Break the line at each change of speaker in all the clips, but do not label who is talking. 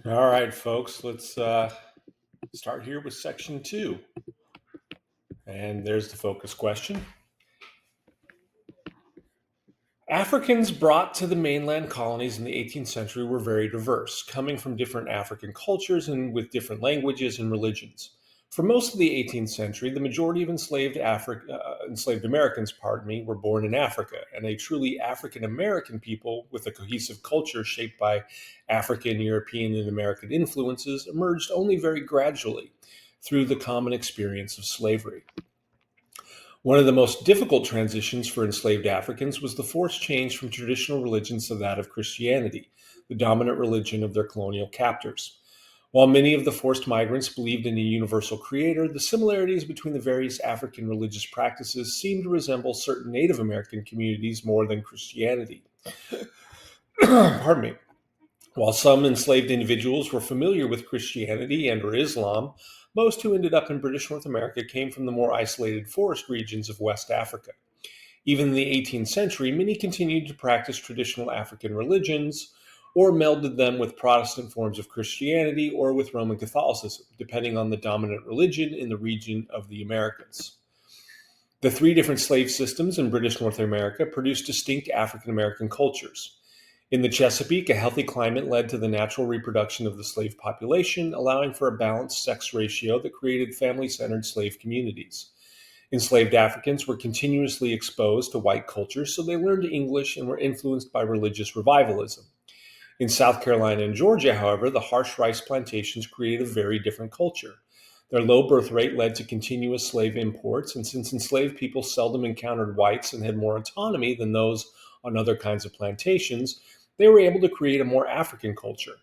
All right, folks, let's start here with section 2. And there's the focus question. Africans brought to the mainland colonies in the 18th century were very diverse, coming from different African cultures and with different languages and religions. For most of the 18th century, the majority of enslaved Americans, were born in Africa, and a truly African American people with a cohesive culture shaped by African, European, and American influences emerged only very gradually through the common experience of slavery. One of the most difficult transitions for enslaved Africans was the forced change from traditional religions to that of Christianity, the dominant religion of their colonial captors. While many of the forced migrants believed in a universal creator, the similarities between the various African religious practices seemed to resemble certain Native American communities more than Christianity. Pardon me. While some enslaved individuals were familiar with Christianity and or Islam, most who ended up in British North America came from the more isolated forest regions of West Africa. Even in the 18th century, many continued to practice traditional African religions or melded them with Protestant forms of Christianity or with Roman Catholicism, depending on the dominant religion in the region of the Americas. The three different slave systems in British North America produced distinct African American cultures. In the Chesapeake, a healthy climate led to the natural reproduction of the slave population, allowing for a balanced sex ratio that created family centered slave communities. Enslaved Africans were continuously exposed to white culture, so they learned English and were influenced by religious revivalism. In South Carolina and Georgia, however, the harsh rice plantations created a very different culture. Their low birth rate led to continuous slave imports, and since enslaved people seldom encountered whites and had more autonomy than those on other kinds of plantations, they were able to create a more African culture.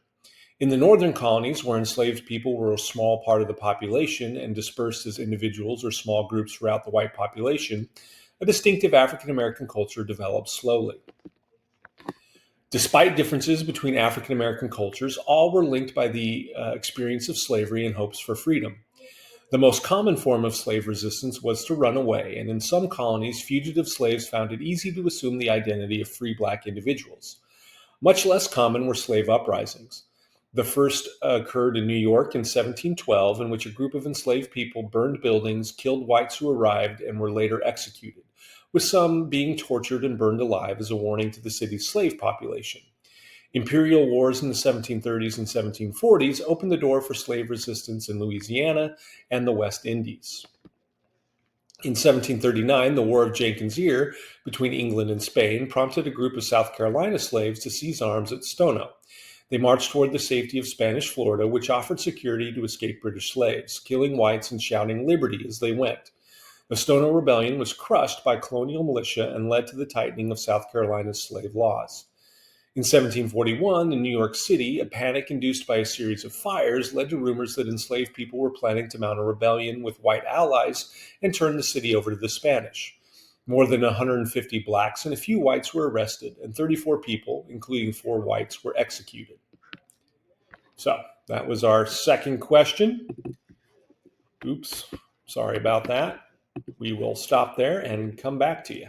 In the northern colonies, where enslaved people were a small part of the population and dispersed as individuals or small groups throughout the white population, a distinctive African American culture developed slowly. Despite differences between African American cultures, all were linked by the experience of slavery and hopes for freedom. The most common form of slave resistance was to run away, and in some colonies, fugitive slaves found it easy to assume the identity of free black individuals. Much less common were slave uprisings. The first occurred in New York in 1712, in which a group of enslaved people burned buildings, killed whites who arrived, and were later executed, with some being tortured and burned alive as a warning to the city's slave population. Imperial wars in the 1730s and 1740s opened the door for slave resistance in Louisiana and the West Indies. In 1739, the War of Jenkins' Ear between England and Spain prompted a group of South Carolina slaves to seize arms at Stono. They marched toward the safety of Spanish Florida, which offered security to escaped British slaves, killing whites and shouting liberty as they went. The Stono Rebellion was crushed by colonial militia and led to the tightening of South Carolina's slave laws. In 1741, in New York City, a panic induced by a series of fires led to rumors that enslaved people were planning to mount a rebellion with white allies and turn the city over to the Spanish. More than 150 blacks and a few whites were arrested, and 34 people, including 4 whites, were executed. So that was our second question. Oops, sorry about that. We will stop there and come back to you.